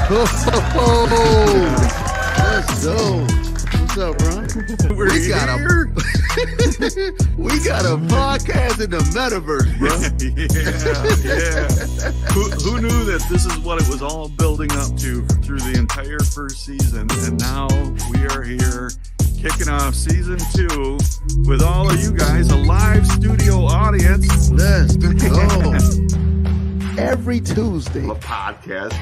Let's go. What's up, bro? We got a podcast in the metaverse, bro. Yeah. Who knew that this is what it was all building up to through the entire first season? And now we are here kicking off season 2 with all of you guys, a live studio audience. Let's go. Every Tuesday. A podcast.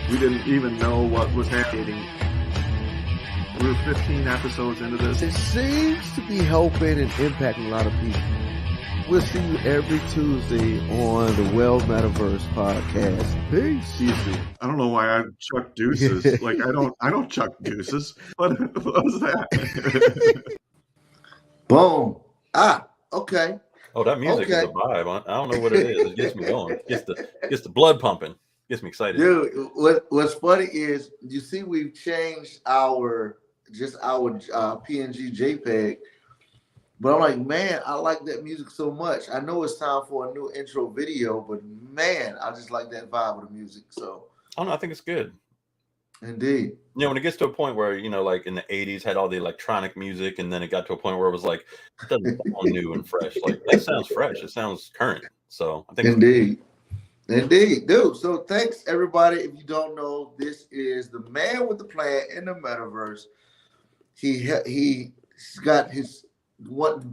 We didn't even know what was happening. We were 15 episodes into this. It seems to be helping and impacting a lot of people. We'll see you every Tuesday on the MetaVerse podcast. Peace. I don't know why I chuck deuces. Like I don't chuck deuces. What was that? Boom. Okay. Oh, that music is a vibe. I don't know what it is. It gets me going. Gets the blood pumping. Gets me excited. Dude, what's funny is you see we've changed our PNG JPEG, but I'm like, man, I like that music so much. I know it's time for a new intro video, but man, I just like that vibe of the music. So I don't know. I think it's good. Indeed. You know, when it gets to a point where, you know, like in the 80s had all the electronic music, and then it got to a point where it was like, it doesn't sound new and fresh. Like that sounds fresh. It sounds current. So I think Indeed, dude. So thanks everybody. If you don't know, this is the man with the plan in the metaverse. He's got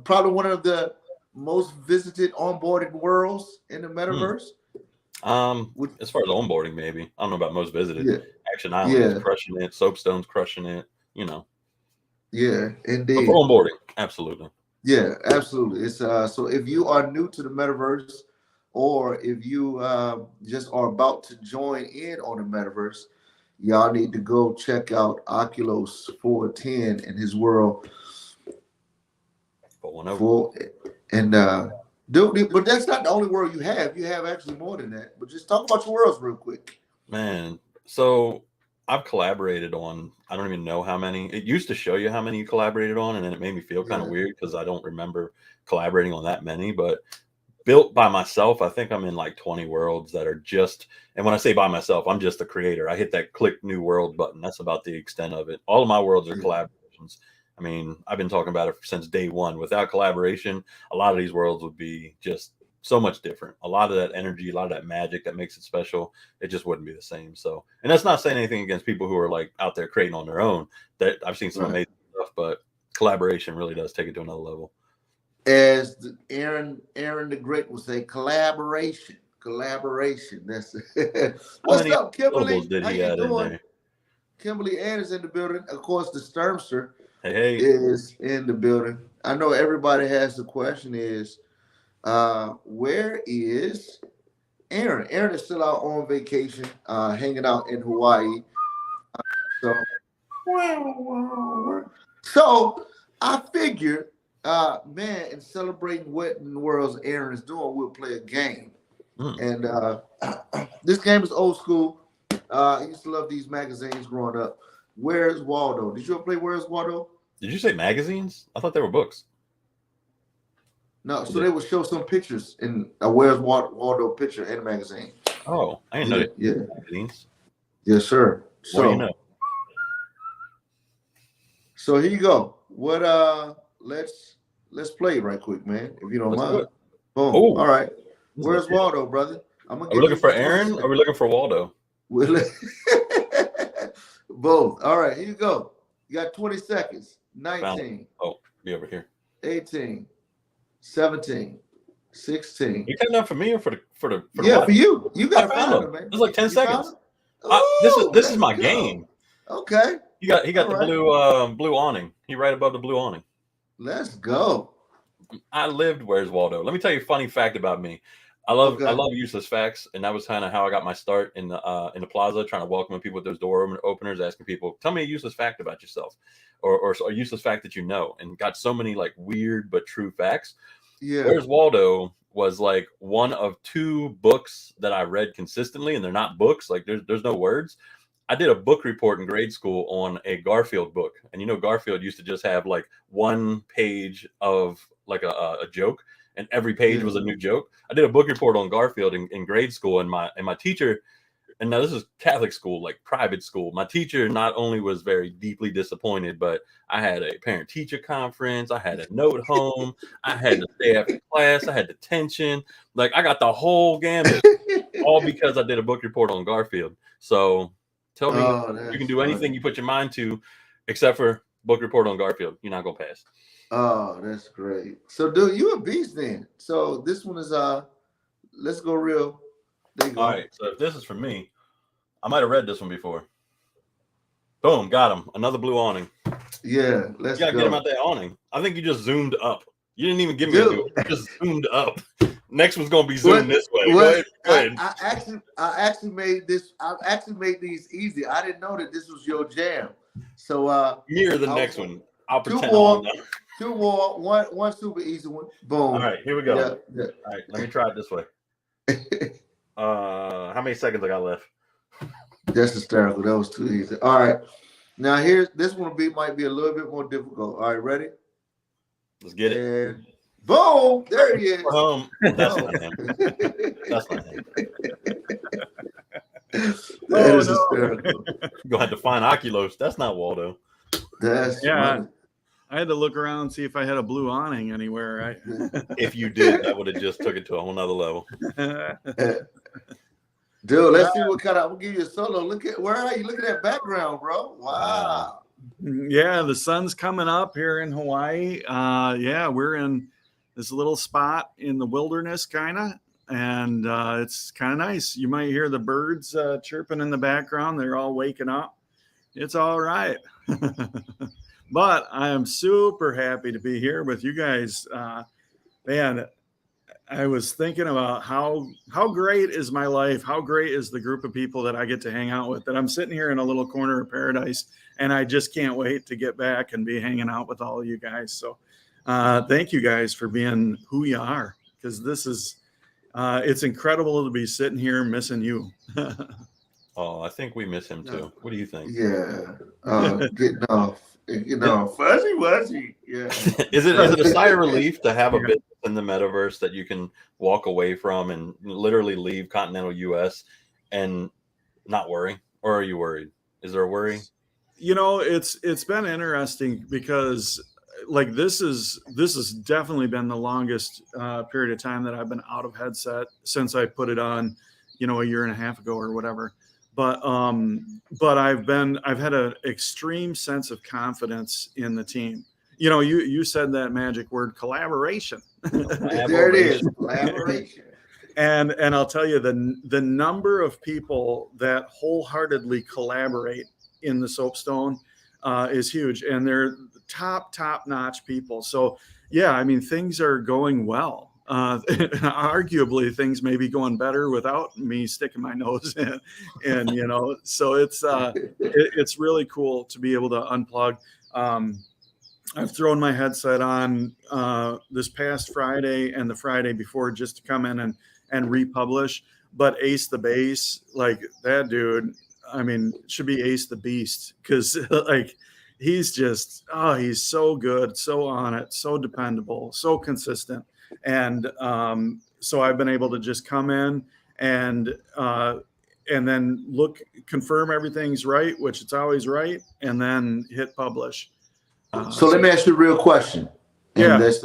probably one of the most visited onboarded worlds in the metaverse. As far as onboarding, maybe I don't know about most visited. Yeah. Action Island is crushing it. Soapstone's crushing it. You know. Yeah, indeed. But for onboarding, absolutely. Yeah, absolutely. It's so if you are new to the metaverse, or if you just are about to join in on the metaverse, y'all need to go check out Oculus 410 in his world. Dude, but that's not the only world you have. You have actually more than that. But just talk about your worlds real quick. Man, so I've collaborated on, I don't even know how many. It used to show you how many you collaborated on, and then it made me feel kind of weird because I don't remember collaborating on that many. But built by myself, I think I'm in like 20 worlds that are just, and when I say by myself, I'm just the creator. I hit that click new world button. That's about the extent of it. All of my worlds are collaborations. I mean, I've been talking about it since day one. Without collaboration, a lot of these worlds would be just so much different. A lot of that energy, a lot of that magic that makes it special, it just wouldn't be the same. So, and that's not saying anything against people who are like out there creating on their own. That I've seen some amazing stuff, but collaboration really does take it to another level. As Aaron the Great would say, collaboration. That's what's up, Kimberly? Did How he you add doing? in there? Kimberly Ann is in the building. Of course, the Sturmster Hey. is in the building. I know everybody has the question is, where is Aaron? Aaron is still out on vacation, hanging out in Hawaii. So I figured, man, in celebrating what in the world Aaron is doing, we'll play a game. And this game is old school. I used to love these magazines growing up. Where's Waldo? Did you ever play Where's Waldo? Did you say magazines? I thought they were books. No, so they would show some pictures in a Where's Waldo picture in a magazine. Oh, I didn't know that. Yeah. Magazines. Yes, sir. What do you know? So here you go. What let's play right quick, man. If you don't mind. Boom. Ooh. All right. Where's Waldo, brother? Are we looking for Aaron? Or are we looking for Waldo? Both. All right, here you go. You got 20 seconds. 19. Oh, be over here. 18. 17. 16. You counting up for me or for the for you. You got to find him, man. It's like 10 seconds. This is my game. Okay. He got the blue awning. He right above the blue awning. Let's go. I lived Where's Waldo. Let me tell you a funny fact about me. I love useless facts, and that was kind of how I got my start in the plaza, trying to welcome people with those door openers, asking people, tell me a useless fact about yourself, or a useless fact that you know, and got so many like weird but true facts. Yeah. Where's Waldo was like one of 2 books that I read consistently, and they're not books. Like there's no words. I did a book report in grade school on a Garfield book, and you know Garfield used to just have like one page of like a joke, and every page was a new joke. I did a book report on Garfield in grade school, and my teacher and now this is Catholic school, like private school. My teacher not only was very deeply disappointed, but I had a parent teacher conference. I had a note home. I had to stay after class. I had detention. Like I got the whole gamut, all because I did a book report on Garfield. So tell me you can do anything you put your mind to, except for book report on Garfield. You're not gonna pass. Oh, that's great. So, dude, you a beast then. So this one is let's go real. There you go. All right. So if this is for me, I might have read this one before. Boom, got him. Another blue awning. Yeah, let's go. You gotta get him out that awning. I think you just zoomed up. You didn't even give me a new. You just zoomed up. Next one's gonna be zoomed this way. Go ahead. I actually made this. I actually made these easy. I didn't know that this was your jam. So mirror the next one. I'll pretend. Two more. One super easy one. Boom. All right, here we go. Yeah. All right, let me try it this way. How many seconds I got left? That's hysterical. That was too easy. All right. Now this one might be a little bit more difficult. All right, ready? Let's get it. And boom! There he is. That's not him. That's not him. That is hysterical. You're gonna have to find Oculos. That's not Waldo. That's funny. I had to look around and see if I had a blue awning anywhere. Right? If you did, that would have just took it to a whole nother level. Dude, let's see what kind of. I'm gonna give you a solo. Where are you? Look at that background, bro. Wow. Yeah, the sun's coming up here in Hawaii. Yeah, we're in this little spot in the wilderness, kind of, and it's kind of nice. You might hear the birds chirping in the background. They're all waking up. It's all right. But I am super happy to be here with you guys. Man, I was thinking about how great is my life? How great is the group of people that I get to hang out with? That I'm sitting here in a little corner of paradise, and I just can't wait to get back and be hanging out with all of you guys. So thank you guys for being who you are, because this is it's incredible to be sitting here missing you. Oh, I think we miss him too. What do you think? Yeah, getting off. Fuzzy. Yeah. Is it a sigh of relief to have a business in the metaverse that you can walk away from and literally leave continental US and not worry? Or are you worried? Is there a worry? You know, it's been interesting because like this has definitely been the longest period of time that I've been out of headset since I put it on, a year and a half ago or whatever. But I've had an extreme sense of confidence in the team. You said that magic word, collaboration. There it is, collaboration. And I'll tell you, the number of people that wholeheartedly collaborate in the Soapstone is huge, and they're top notch people. So yeah, I mean, things are going well. Arguably things may be going better without me sticking my nose in, and so it's really cool to be able to unplug. I've thrown my headset on this past Friday and the Friday before just to come in and republish, but Ace the Bass, like that dude, I mean, should be Ace the Beast, because like he's so good, so on it, so dependable, so consistent. And so I've been able to just come in and then confirm everything's right, which it's always right, and then hit publish. So let me ask you a real question. Yeah. And this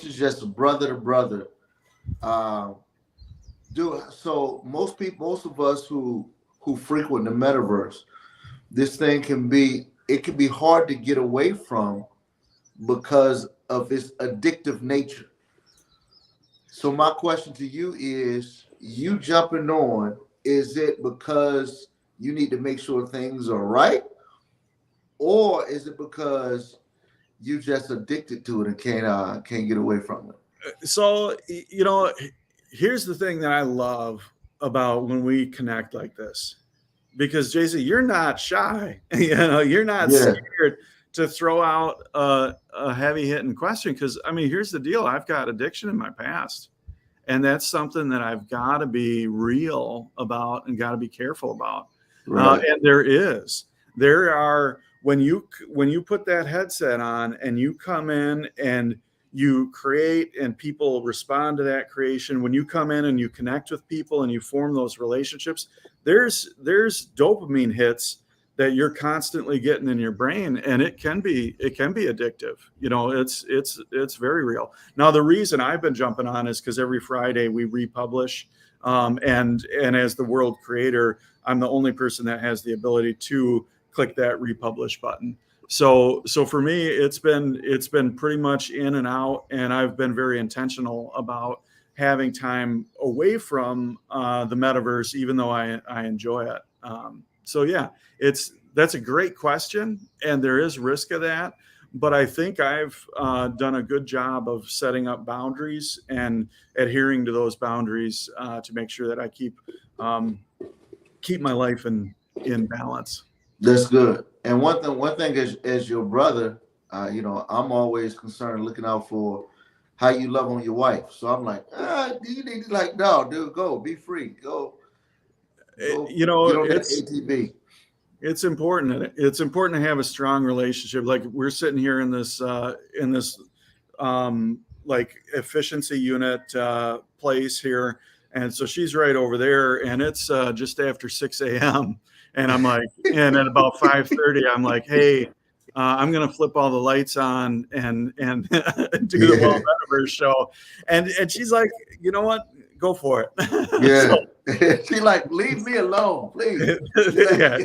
is just brother to brother. So most of us who frequent the metaverse, this thing can be hard to get away from, because of its addictive nature. So my question to you is, you jumping on, is it because you need to make sure things are right? Or is it because you just addicted to it and can't get away from it? So, here's the thing that I love about when we connect like this, because Jason, you're not shy, you're not scared to throw out a heavy hitting question. Because I mean, here's the deal. I've got addiction in my past, and that's something that I've got to be real about and got to be careful about. Right. And there are, when you put that headset on and you come in and you create and people respond to that creation, when you come in and you connect with people and you form those relationships, there's dopamine hits that you're constantly getting in your brain, and it can be addictive. It's very real. Now, the reason I've been jumping on is because every Friday we republish, and as the world creator, I'm the only person that has the ability to click that republish button. So for me, it's been pretty much in and out, and I've been very intentional about having time away from the metaverse, even though I enjoy it. So yeah, that's a great question, and there is risk of that, but I think I've done a good job of setting up boundaries and adhering to those boundaries to make sure that I keep my life in balance. That's good. And one thing as your brother, I'm always concerned looking out for how you love on your wife. So I'm like, you need to no, dude, go, be free, go get on that ATV. It's important. It's important to have a strong relationship. Like we're sitting here in this like efficiency unit place here, and so she's right over there, and it's just after 6 a.m. And I'm like, and at about 5:30, I'm like, hey, I'm gonna flip all the lights on and do the World MetaVerse show, and she's like, you know what, go for it. Yeah. She like, leave me alone, please. Yeah.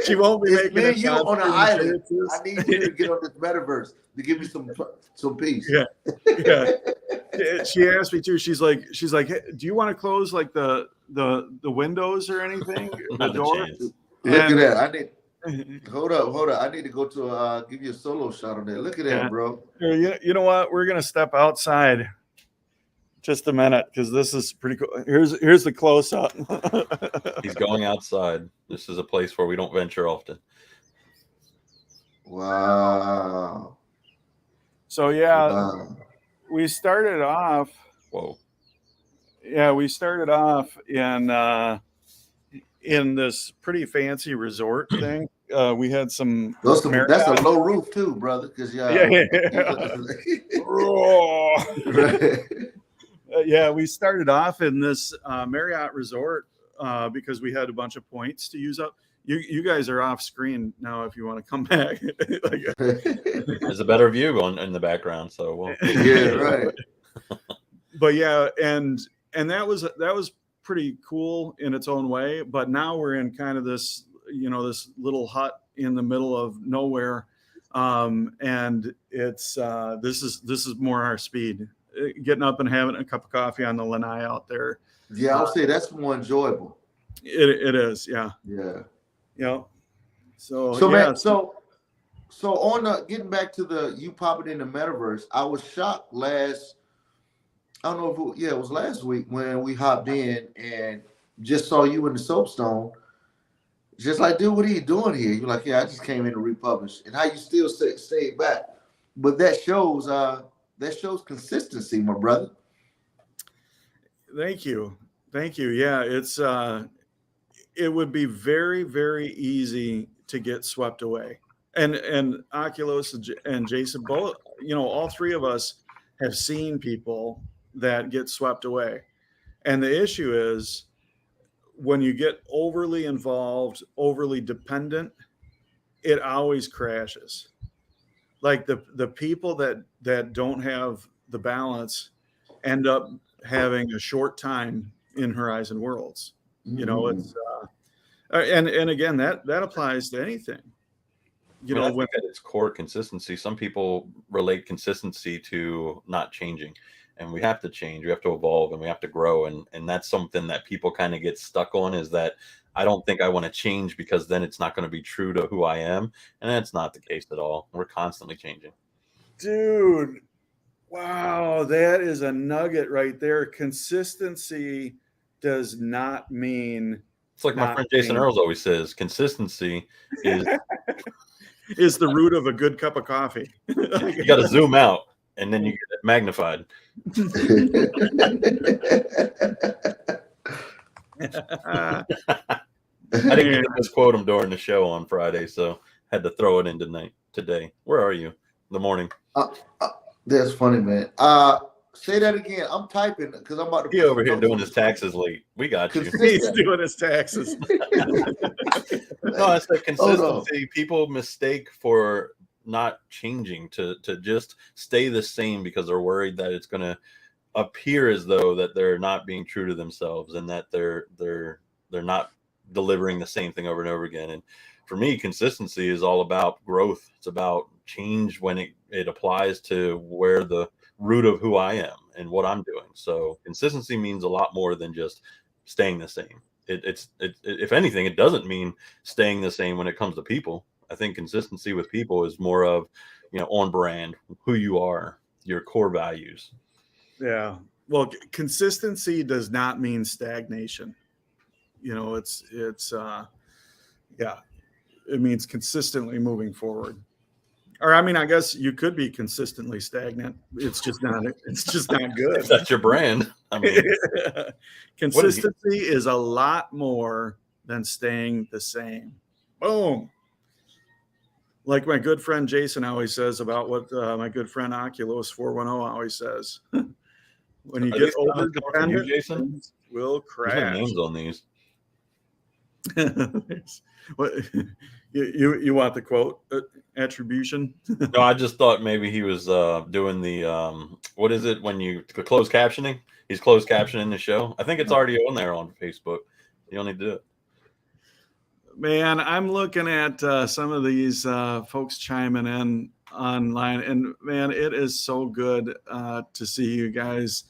She won't be making me and you on an island. Chances. I need you to get on this metaverse to give me some peace. Yeah. She asked me too. She's like, hey, do you want to close like the windows or anything? The door. Look at that. I need. Hold up. I need to go to give you a solo shot on there. Look at that, bro. You know what? We're gonna step outside. Just a minute, because this is pretty cool. Here's the close up. He's going outside. This is a place where we don't venture often. Wow. So yeah, we started off. Whoa. Yeah, we started off in this pretty fancy resort thing. We had some. That's a low roof too, brother. Because yeah, we started off in this Marriott resort because we had a bunch of points to use up. You guys are off screen now if you want to come back. There's a better view going in the background, so yeah, right. But yeah, and that was pretty cool in its own way. But now we're in kind of this little hut in the middle of nowhere, and it's this is more our speed. Getting up and having a cup of coffee on the lanai out there. Yeah, I'll say that's more enjoyable. It is, yeah. Yeah. Yeah. So yeah. Man, so on getting back to you popping in the metaverse, I was shocked I don't know if it was last week when we hopped in and just saw you in the soapstone. Just like, dude, what are you doing here? You're like, yeah, I just came in to republish. And how you still stayed back. But that shows consistency, my brother. Thank you. Yeah, it would be very, very easy to get swept away. And Oculus and Jason, both, all three of us have seen people that get swept away. And the issue is when you get overly involved, overly dependent, it always crashes. Like the people that don't have the balance end up having a short time in Horizon Worlds. It's and again that applies to anything. I think at its core, consistency. Some people relate consistency to not changing, and we have to change. We have to evolve, and we have to grow, and that's something that people kind of get stuck on. Is that I don't think I want to change because then it's not going to be true to who I am. And that's not the case at all. We're constantly changing. Dude, wow, that is a nugget right there. Consistency does not mean. It's like my friend Jason Earls always says, consistency is the root of a good cup of coffee. You got to zoom out and then you get it magnified. I didn't get to misquote him during the show on Friday, so had to throw it in today. Where are you? In the morning. That's funny, man. Say that again. I'm typing because I'm about to. He over here doing his taxes late. We got you. He's doing his taxes. No, it's the consistency. People mistake for not changing to just stay the same because they're worried that it's going to appear as though that they're not being true to themselves and that they're not delivering the same thing over and over again. And for me, consistency is all about growth. It's about change when it applies to where the root of who I am and what I'm doing. So consistency means a lot more than just staying the same. It's if anything, it doesn't mean staying the same when it comes to people. I think consistency with people is more of, on brand, who you are, your core values. Yeah. Well, consistency does not mean stagnation. It means consistently moving forward. Or, I mean, I guess you could be consistently stagnant. It's just not good. If that's your brand. I mean, consistency is a lot more than staying the same. Boom. Like my good friend Jason always says about what my good friend Oculus 410 always says. When you get over dependent, Jason will crash. There's no names on these. What you want the quote attribution? No, I just thought maybe he was doing the what is it when you close captioning? He's closed captioning the show. I think it's already on there on Facebook. You only do it. Man, I'm looking at some of these folks chiming in online, and man, it is so good to see you guys.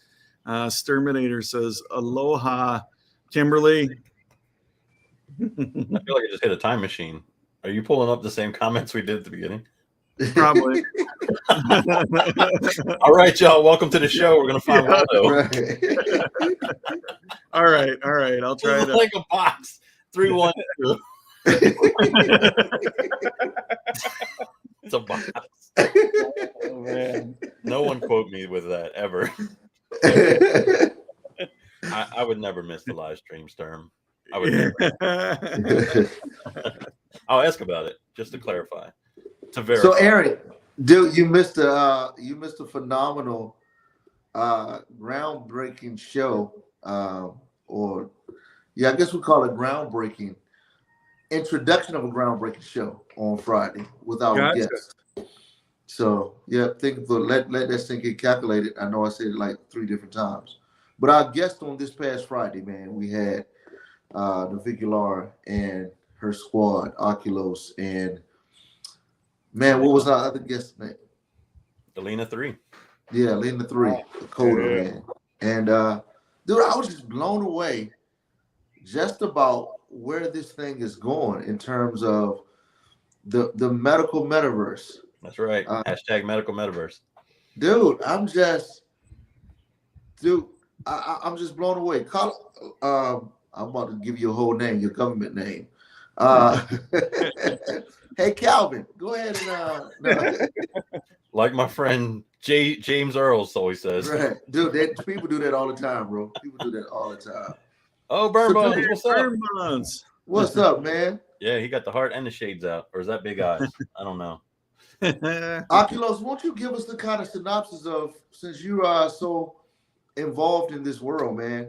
Sturminator says, "Aloha, Kimberly." I feel like I just hit a time machine. Are you pulling up the same comments we did at the beginning? Probably. All right, y'all. Welcome to the show. We're gonna find Waldo. All right. I'll try to like a box. 312. It's a box. Oh, man. No one quote me with that ever. I would never miss the live streams term. I would never. I'll ask about it just to clarify. To verify. So, Aaron, dude, you missed a phenomenal, groundbreaking show, I guess we call it groundbreaking. Introduction of a groundbreaking show on Friday with our guest. So, let that sink in, calculate it. I know I said it like 3 different times, but our guest on this past Friday, man, we had Navicular and her squad, Oculus, and man, what was our other guest's name? Alina 3. Yeah, Alina 3, the coder, man. And dude, I was just blown away just about where this thing is going in terms of the medical metaverse. That's right. Hashtag medical metaverse. Dude, I'm just blown away. I'm about to give you a whole name, your government name. Hey, Calvin, go ahead and like my friend James Earls always says. Right. Dude, people do that all the time, bro. People do that all the time. Oh, Burn Buns, what's up? Burn Buns. What's up, man? Yeah, he got the heart and the shades out. Or is that big eyes? I don't know. Oculus, won't you give us the kind of synopsis of, since you are so involved in this world, man?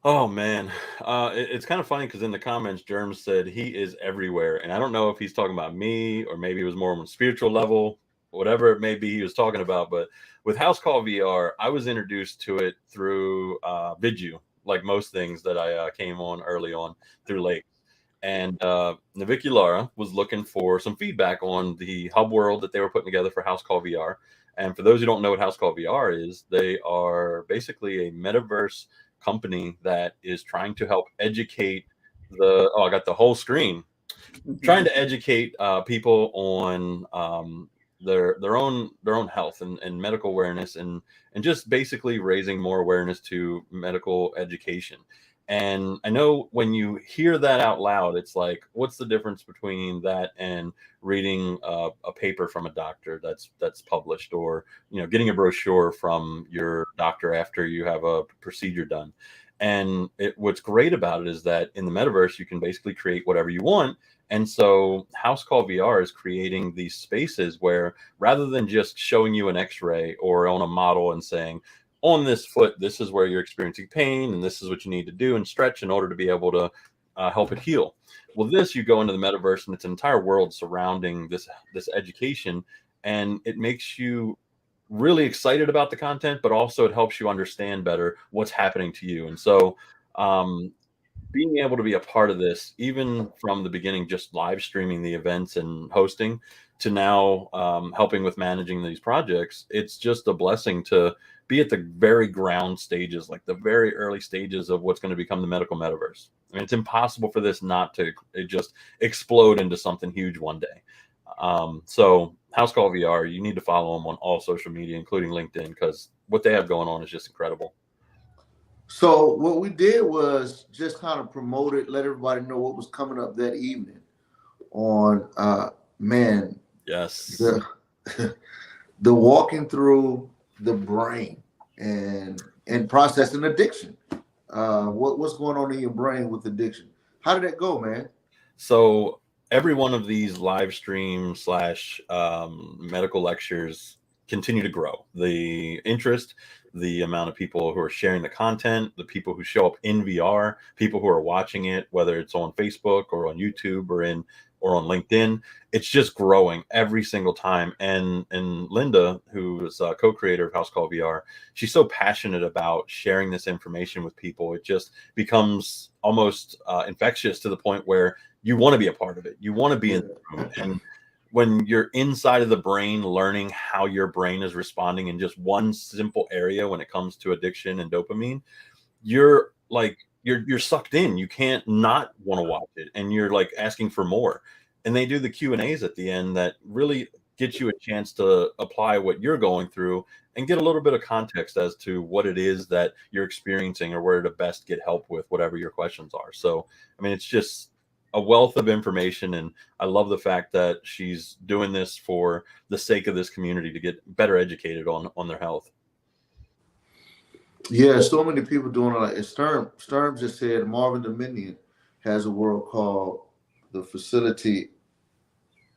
Oh, man. It's kind of funny because in the comments, Germ said he is everywhere. And I don't know if he's talking about me or maybe it was more on a spiritual level, whatever it may be he was talking about. But with House Call VR, I was introduced to it through Vidu, like most things that I came on early on through Lake. And Naviculara was looking for some feedback on the hub world that they were putting together for House Call VR. And for those who don't know what House Call VR is, they are basically a metaverse company that is trying to help educate I got the whole screen, trying to educate people on their own health and medical awareness and just basically raising more awareness to medical education. And I know when you hear that out loud, it's like, what's the difference between that and reading a paper from a doctor that's published, or getting a brochure from your doctor after you have a procedure done? And what's great about it is that in the metaverse, you can basically create whatever you want, And so House Call VR is creating these spaces where rather than just showing you an x-ray or on a model and saying, on this foot, this is where you're experiencing pain, and this is what you need to do and stretch in order to be able to help it heal. Well, this, you go into the metaverse and it's an entire world surrounding this education, and it makes you really excited about the content, but also it helps you understand better what's happening to you. And so being able to be a part of this, even from the beginning, just live streaming the events and hosting, to now helping with managing these projects, it's just a blessing to be at the very ground stages, like the very early stages of what's going to become the medical metaverse. I mean, it's impossible for this not to just explode into something huge one day. So House Call VR, you need to follow them on all social media, including LinkedIn, because what they have going on is just incredible. So what we did was just kind of promote it, let everybody know what was coming up that evening on Yes, the walking through the brain and processing addiction. What's going on in your brain with addiction? How did that go, man? So every one of these live stream / medical lectures continue to grow. The interest, the amount of people who are sharing the content, the people who show up in VR, people who are watching it, whether it's on Facebook or on YouTube or on LinkedIn, it's just growing every single time. And Linda, who is a co-creator of House Call VR, she's so passionate about sharing this information with people. It just becomes almost infectious to the point where you want to be a part of it. You want to be in the room. And when you're inside of the brain, learning how your brain is responding in just one simple area when it comes to addiction and dopamine, you're sucked in. You can't not want to watch it, and you're like asking for more. And they do the Q&As at the end that really get you a chance to apply what you're going through and get a little bit of context as to what it is that you're experiencing or where to best get help with whatever your questions are. So, I mean, it's just a wealth of information, and I love the fact that she's doing this for the sake of this community to get better educated on their health. Yeah, so many people doing it. Like Sturm just said, Marvin Dominion has a world called The Facility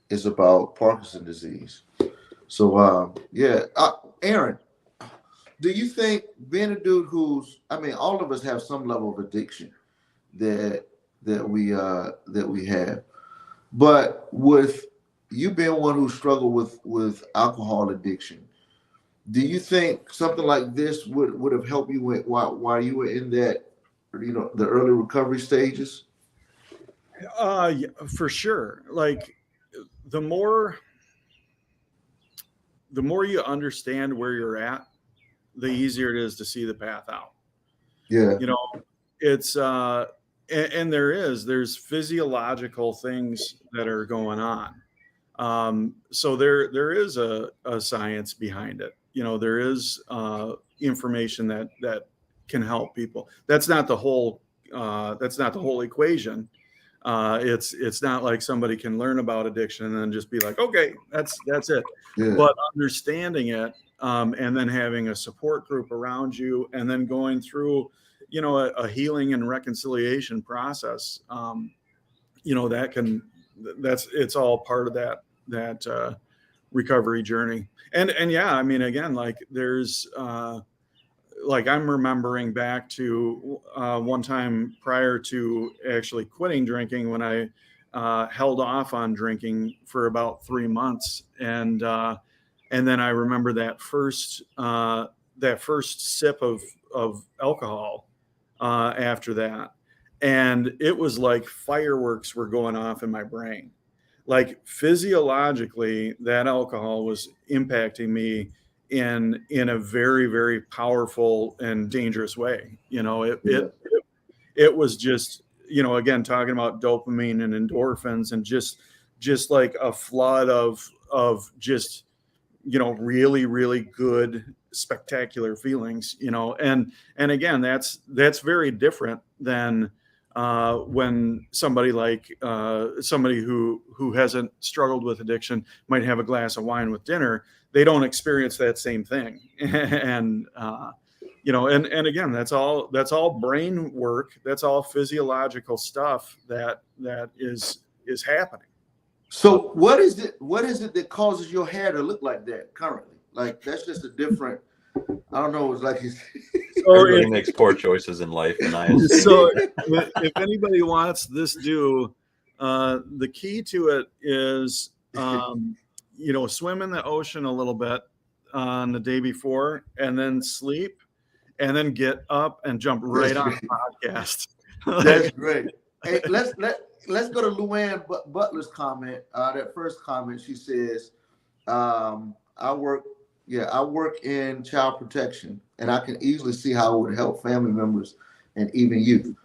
is about Parkinson's disease. So Aaron, do you think being a dude all of us have some level of addiction that we have, but with you being one who struggled with alcohol addiction, do you think something like this would have helped you while you were in that, the early recovery stages? Yeah, for sure. Like the more you understand where you're at, the easier it is to see the path out. Yeah. It's and there's physiological things that are going on. So there is a science behind it. There is information that can help people. That's not the whole equation. It's not like somebody can learn about addiction and then just be like, okay, that's it. Yeah. But understanding it, and then having a support group around you, and then going through, a healing and reconciliation process, it's all part of that recovery journey. And yeah, I mean, again, like there's, like I'm remembering back to one time prior to actually quitting drinking, when I held off on drinking for about 3 months, and then I remember that first sip of alcohol after that, and it was like fireworks were going off in my brain. Like physiologically, that alcohol was impacting me in a very, very powerful and dangerous way. It was just, again, talking about dopamine and endorphins, and just like a flood of just, really, really good, spectacular feelings, and again, that's very different than when somebody who hasn't struggled with addiction might have a glass of wine with dinner. They don't experience that same thing. And and again, that's all brain work. That's all physiological stuff that is is happening. So what is it that causes your hair to look like that currently? Like that's just a different, I don't know, it's like it's Everybody makes poor choices in life, and I so if anybody wants this do, the key to it is swim in the ocean a little bit on the day before, and then sleep, and then get up and jump right on the podcast. That's great. Hey, let's go to Luann Butler's comment. That first comment, she says, I work in child protection, and I can easily see how it would help family members and even youth.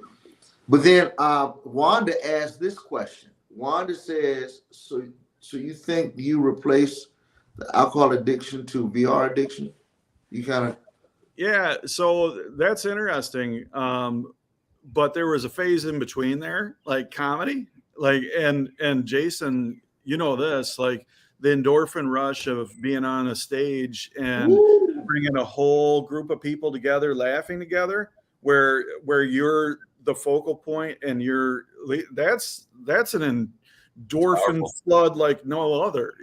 But then Wanda asked this question. Wanda says, so you think you replace the alcohol addiction to VR addiction? You kind of... Yeah, so that's interesting. But there was a phase in between there, like comedy, like and Jason, this, like the endorphin rush of being on a stage and bringing a whole group of people together, laughing together, where you're the focal point, and that's an endorphin flood like no other,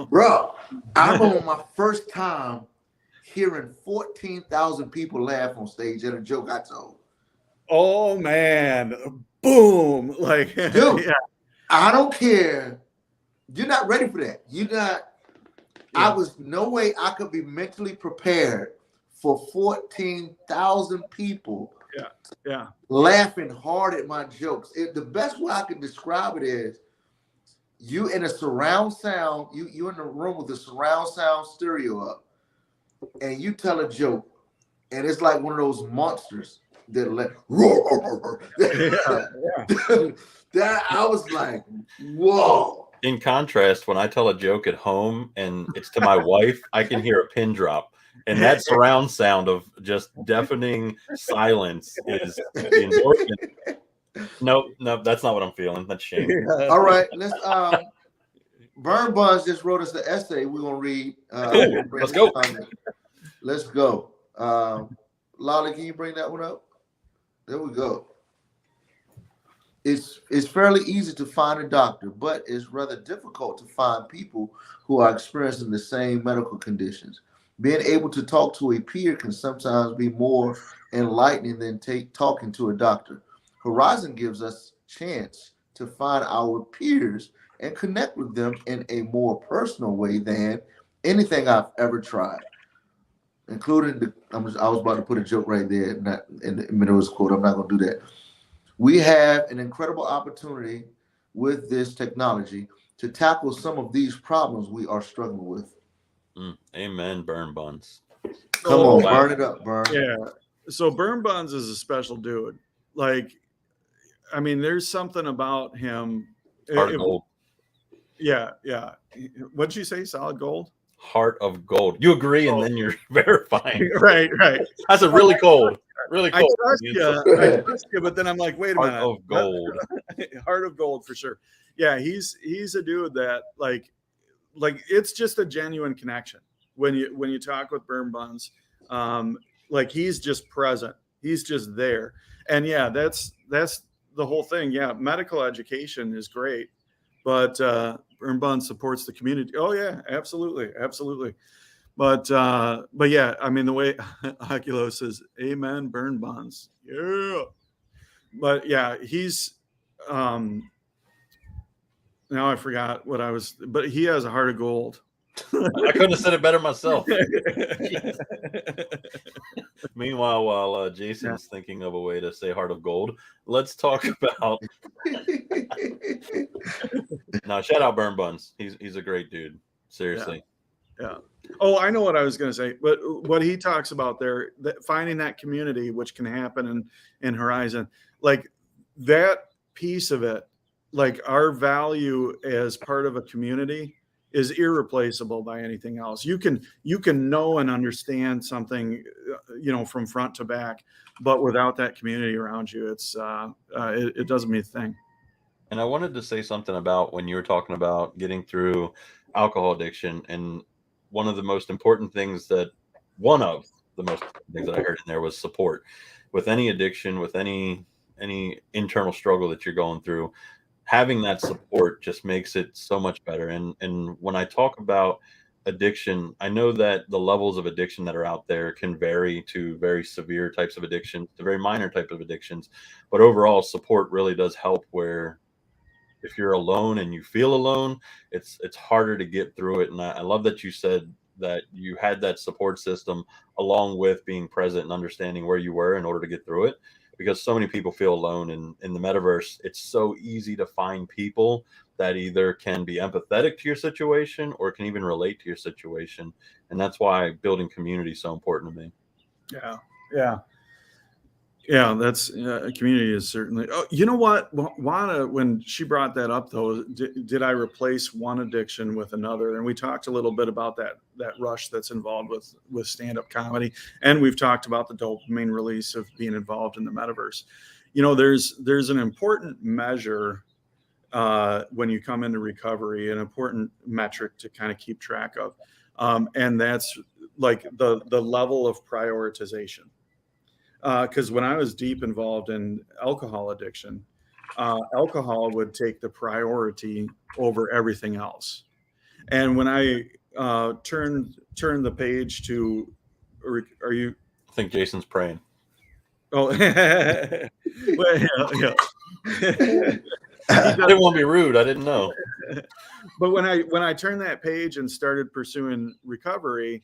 Bro, I'm on my first time hearing 14,000 people laugh on stage at a joke I told. Oh man, boom! Like, dude, yeah. I don't care. You're not ready for that. You're not. Yeah. I was no way I could be mentally prepared for 14,000 people. Yeah, laughing hard at my jokes. The best way I can describe it is you in a surround sound. You in a room with a surround sound stereo up, and you tell a joke, and it's like one of those monsters. That like roar. That I was like, whoa. In contrast, when I tell a joke at home and it's to my wife, I can hear a pin drop, and that surround sound of just deafening silence is the endorphin. Nope, that's not what I'm feeling. That's shame. All right, let's. Burn Buns just wrote us the essay. We're gonna read. Let's go. Let's go. Lolly, can you bring that one up? There we go. It's fairly easy to find a doctor, but it's rather difficult to find people who are experiencing the same medical conditions. Being able to talk to a peer can sometimes be more enlightening than talking to a doctor. Horizon gives us a chance to find our peers and connect with them in a more personal way than anything I've ever tried. Including I was about to put a joke right there, not in the middle of this quote. I'm not going to do that. We have an incredible opportunity with this technology to tackle some of these problems we are struggling with. Amen, Burn Buns. Come on, burn it up, Burn. Yeah. So Burn Buns is a special dude. Like, I mean, there's something about him. Heart of gold. Yeah. What'd you say? Solid gold? Heart of gold. You agree, and then you're verifying. Right. That's a really cold. Really cold. I trust you, but then I'm like, wait a minute. Heart of gold. Heart of gold for sure. Yeah, he's a dude that like it's just a genuine connection when you talk with Burn Buns. Like he's just present. He's just there. And yeah, that's the whole thing. Yeah, medical education is great, but Burn Buns supports the community. Oh yeah, absolutely. But yeah, I mean the way Oculo says, "Amen, Burn Buns." Yeah. But yeah, he's now I forgot what I was, but he has a heart of gold. I couldn't have said it better myself. Meanwhile, while Jason's thinking of a way to say heart of gold, let's talk about. Now, shout out Burn Buns. He's a great dude. Seriously. Yeah. Oh, I know what I was going to say, but what he talks about there, finding that community, which can happen in Horizon, like that piece of it, like our value as part of a community is irreplaceable by anything else. You can know and understand something, from front to back, but without that community around you, it doesn't mean a thing. And I wanted to say something about when you were talking about getting through alcohol addiction, and one of the most important things that I heard in there was support. With any addiction, with any internal struggle that you're going through, having that support just makes it so much better. And when I talk about addiction, I know that the levels of addiction that are out there can vary to very severe types of addictions to very minor types of addictions. But overall, support really does help, where if you're alone and you feel alone, it's harder to get through it. And I love that you said that you had that support system along with being present and understanding where you were in order to get through it. Because so many people feel alone, and in the metaverse, it's so easy to find people that either can be empathetic to your situation or can even relate to your situation. And that's why building community is so important to me. Yeah. Yeah. Yeah, that's community is certainly. Oh, you know what, Juana, when she brought that up, though, did I replace one addiction with another? And we talked a little bit about that rush that's involved with stand-up comedy, and we've talked about the dopamine release of being involved in the metaverse. You know, there's an important measure when you come into recovery, an important metric to kind of keep track of, and that's like the level of prioritization. Because when I was deep involved in alcohol addiction, alcohol would take the priority over everything else. And when I turned the page to, are you? I think Jason's praying. Oh, well, yeah. I didn't want to be rude. I didn't know. But when I turned that page and started pursuing recovery,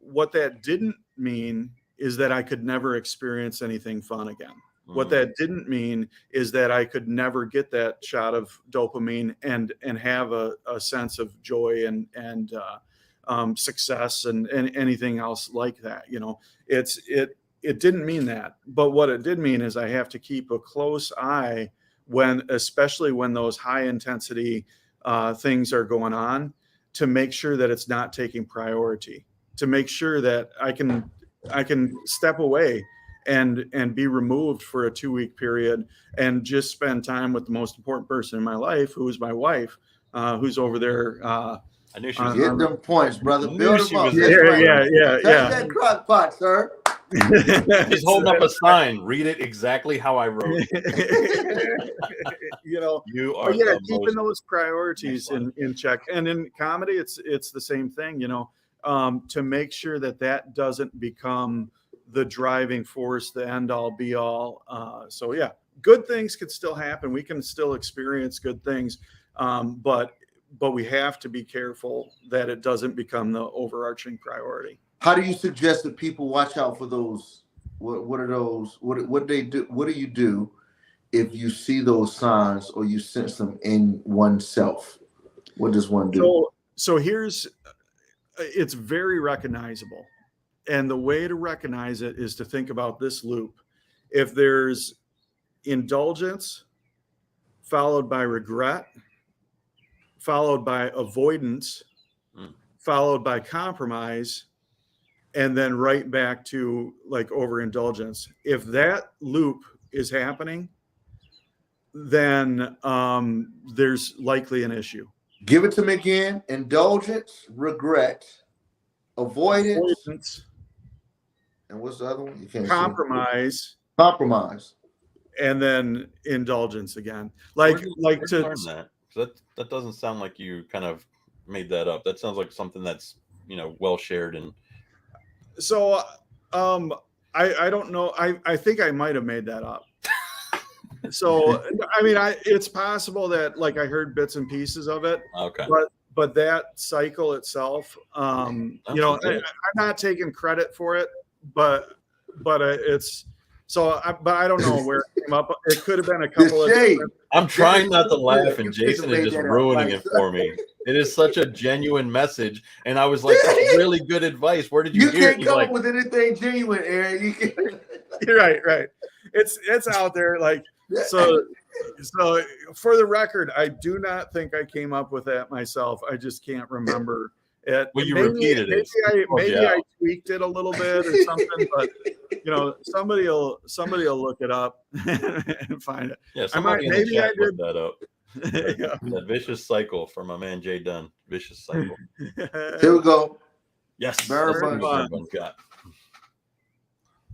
what that didn't mean is that I could never experience anything fun again. What that didn't mean is that I could never get that shot of dopamine and have a sense of joy and success and anything else like that. You know, it didn't mean that. But what it did mean is I have to keep a close eye especially when those high intensity things are going on, to make sure that it's not taking priority, to make sure that I can step away and be removed for a 2-week period and just spend time with the most important person in my life, who is my wife, who's over there. I knew she was Get them points, brother. Build them up. Yeah. That's that crock pot, sir. He's holding up a sign. Read it exactly how I wrote it. You know, you are keeping those priorities in check. And in comedy, it's the same thing, you know, to make sure that doesn't become the driving force, the end all be all. So yeah, good things can still happen. We can still experience good things. But we have to be careful that it doesn't become the overarching priority. How do you suggest that people watch out for those? What are those? What do they do? What do you do if you see those signs or you sense them in oneself? What does one do? So it's very recognizable. And the way to recognize it is to think about this loop. If there's indulgence followed by regret, followed by avoidance, followed by compromise, and then right back to like overindulgence. If that loop is happening, then there's likely an issue. Give it to me again. Indulgence, regret, avoidance. And what's the other one? You can't compromise. Compromise. And then indulgence again. Where'd you learn that? That doesn't sound like you kind of made that up. That sounds like something that's, you know, well shared. And so I don't know. I think I might have made that up. So I mean, it's possible that like I heard bits and pieces of it. Okay. But that cycle itself, you know, I'm not taking credit for it, but it's so. But I don't know where it came up. It could have been a couple of. I'm trying not to laugh, and Jason is just ruining it for me. It is such a genuine message, and I was like, "That's really good advice. Where did you hear it?" You can't come up with anything genuine, Aaron. You're right. It's out there, like so. For the record, I do not think I came up with that myself. I just can't remember it. Well, you repeated it. Maybe I tweaked it a little bit or something, but you know, somebody will look it up and find it. Yeah, somebody in the chat looked that up. That vicious cycle from my man Jay Dunn. Vicious cycle. Here we go. Yes. Very fun.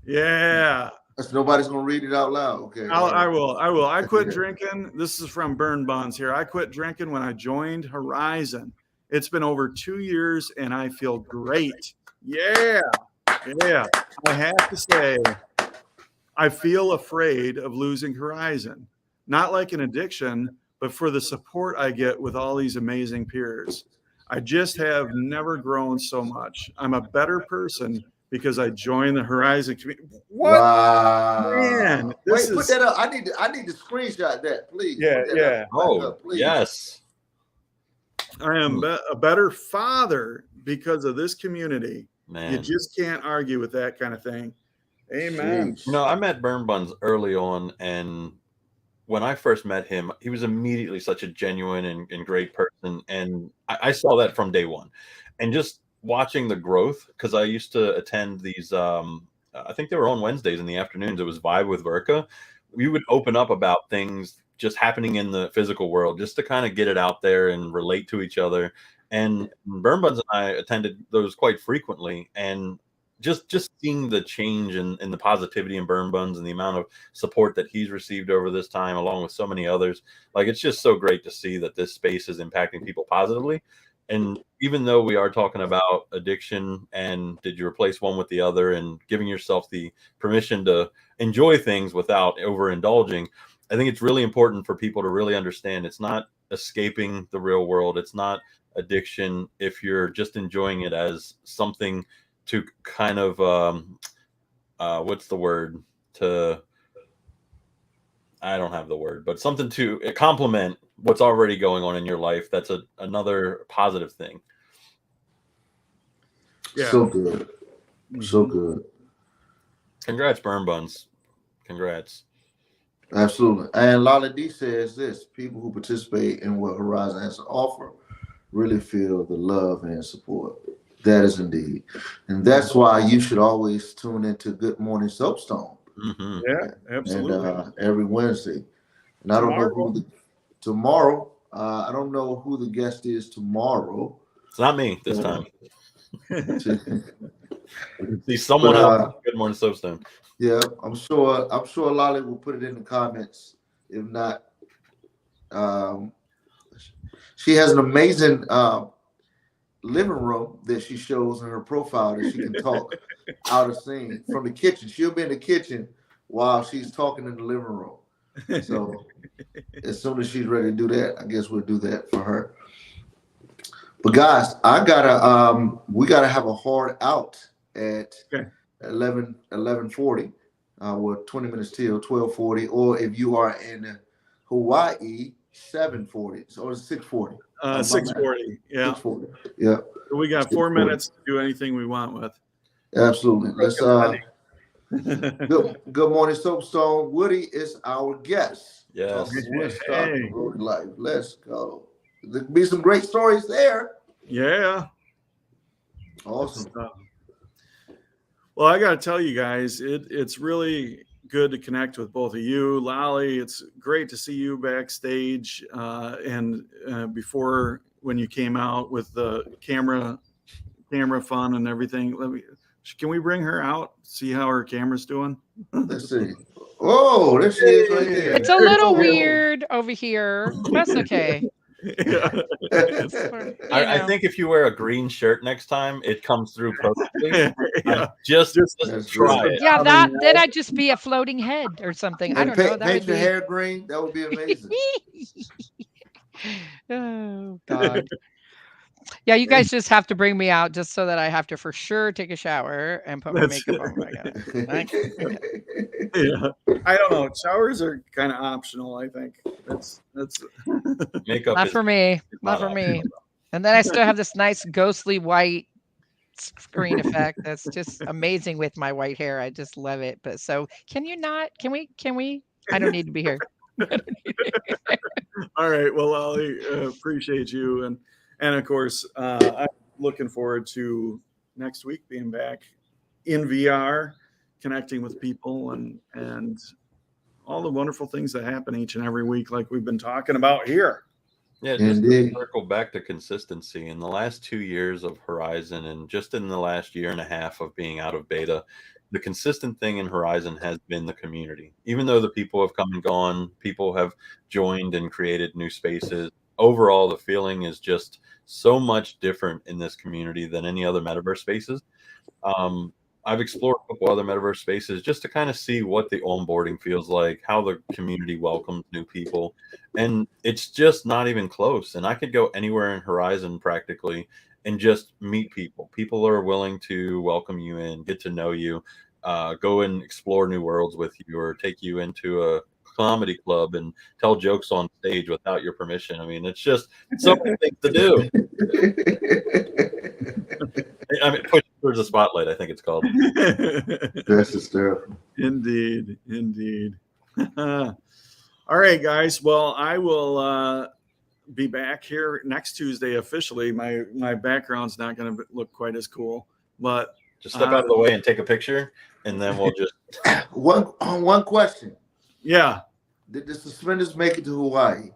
Yeah. So nobody's gonna read it out loud. Okay. I will. I quit drinking. This is from Burn Buns here. I quit drinking when I joined Horizon. It's been over 2 years and I feel great. Yeah. I have to say, I feel afraid of losing Horizon. Not like an addiction, but for the support I get with all these amazing peers. I just have never grown so much. I'm a better person because I joined the Horizon community. What? Wow. Man, Wait, put that up. I need to screenshot that, please. Yeah, Put that up, please. Yes. I am a better father because of this community. Man. You just can't argue with that kind of thing. Amen. Jeez. You know, I met Burn Buns early on, and when I first met him, he was immediately such a genuine and great person. And I saw that from day one. And just watching the growth, because I used to attend these, I think they were on Wednesdays in the afternoons. It was Vibe with Verka. We would open up about things just happening in the physical world, just to kind of get it out there and relate to each other. And Burn Buns and I attended those quite frequently. And just seeing the change in the positivity in Burn Buns and the amount of support that he's received over this time, along with so many others, like, it's just so great to see that this space is impacting people positively. And even though we are talking about addiction and did you replace one with the other and giving yourself the permission to enjoy things without overindulging, I think it's really important for people to really understand it's not escaping the real world. It's not addiction if you're just enjoying it as something to kind of what's the word, to, I don't have the word, but something to complement what's already going on in your life. That's another positive thing. Yeah. So good. So good. Congrats, Burn Buns. Congrats. Absolutely. And Lala D says this: people who participate in what Horizon has to offer really feel the love and support. That is indeed. And that's why you should always tune into Good Morning Soapstone. Mm-hmm. Yeah, absolutely. And every Wednesday. And I don't know who tomorrow. I don't know who the guest is tomorrow. It's not me this time. See someone else. Good Morning Soapstone. Yeah, I'm sure Lolly will put it in the comments. If not, she has an amazing living room that she shows in her profile that she can talk out of scene from the kitchen. She'll be in the kitchen while she's talking in the living room. So as soon as she's ready to do that, I guess we'll do that for her. But guys, we gotta have a hard out at 11:40. We're 20 minutes till 12:40, or if you are in Hawaii, 7:40. So it's 6:40. 6:40. Yeah. 6:40. Yeah. So we got 4 minutes to do anything we want with. Absolutely. Let's Good Morning Soapstone. Woody is our guest. Yes. Hey. Life. Let's go. There'll be some great stories there. Yeah. Awesome. Well, I got to tell you guys, it's really good to connect with both of you. Lolly, it's great to see you backstage. And before, when you came out with the camera fun and everything, can we bring her out, see how her camera's doing? Let's see. Oh, there she is right there. It's a little weird over here. That's okay. Yeah. I think if you wear a green shirt next time, it comes through perfectly. Yeah. Just try it. Yeah, then I'd just be a floating head or something. I don't know. That Paint would your be... hair green. That would be amazing. Oh God. Yeah, you guys just have to bring me out just so that I have to for sure take a shower and put my makeup on. Yeah. I don't know. Showers are kind of optional, I think. That's Makeup. Not for me. Not for me. And then I still have this nice ghostly white screen effect that's just amazing with my white hair. I just love it. But so can we? I don't need to be here. All right. Well, Ollie, appreciate you. And of course, I'm looking forward to next week being back in VR, connecting with people and all the wonderful things that happen each and every week, like we've been talking about here. Yeah, just to circle back to consistency. In the last 2 years of Horizon and just in the last year and a half of being out of beta, the consistent thing in Horizon has been the community. Even though the people have come and gone, people have joined and created new spaces. Overall, the feeling is just so much different in this community than any other metaverse spaces. I've explored a couple other metaverse spaces just to kind of see what the onboarding feels like, how the community welcomes new people, and it's just not even close. And I could go anywhere in Horizon practically and just meet people. People are willing to welcome you in, get to know you, go and explore new worlds with you, or take you into a comedy club and tell jokes on stage without your permission. I mean, it's just so many things to do. I mean, push towards the spotlight, I think it's called. That's hysterical. Indeed. All right, guys. Well, I will be back here next Tuesday officially. My background's not going to look quite as cool, but just step out of the way and take a picture, and then we'll just one question. Yeah. Did the suspenders make it to Hawaii?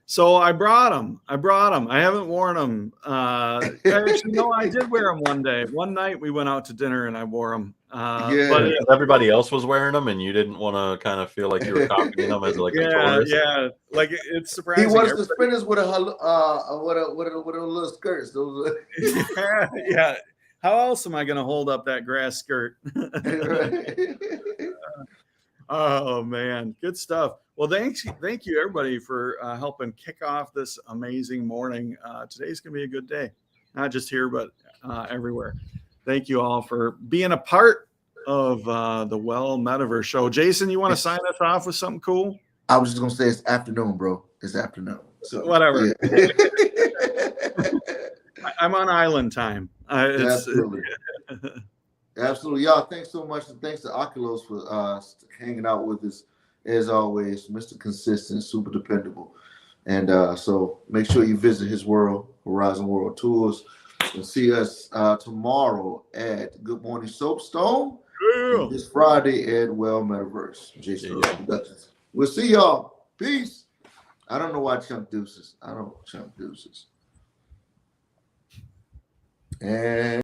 So I brought them. I haven't worn them. Actually, no, I did wear them one day. One night we went out to dinner and I wore them. But everybody else was wearing them, and you didn't want to kind of feel like you were copying them as like a tourist. Yeah. Like it's surprising. He wore suspenders with a little skirts. Those yeah. How else am I going to hold up that grass skirt? Oh man, good stuff. Well, thank you everybody for helping kick off this amazing morning. Today's gonna be a good day, not just here but everywhere. Thank you all for being a part of the Well Metaverse show. Jason, you want to sign us off with something cool? I was just gonna say it's afternoon, bro. It's afternoon. So whatever. Yeah. I'm on island time. Absolutely. Absolutely, y'all. Thanks so much, and thanks to Oculus for hanging out with us as always. Mr. Consistent, super dependable, and so make sure you visit his world, Horizon World Tours, and see us tomorrow at Good Morning Soapstone. And this Friday at Well Metaverse, Jason Earls Productions. We'll see y'all. Peace. I don't know why Chunk deuces. And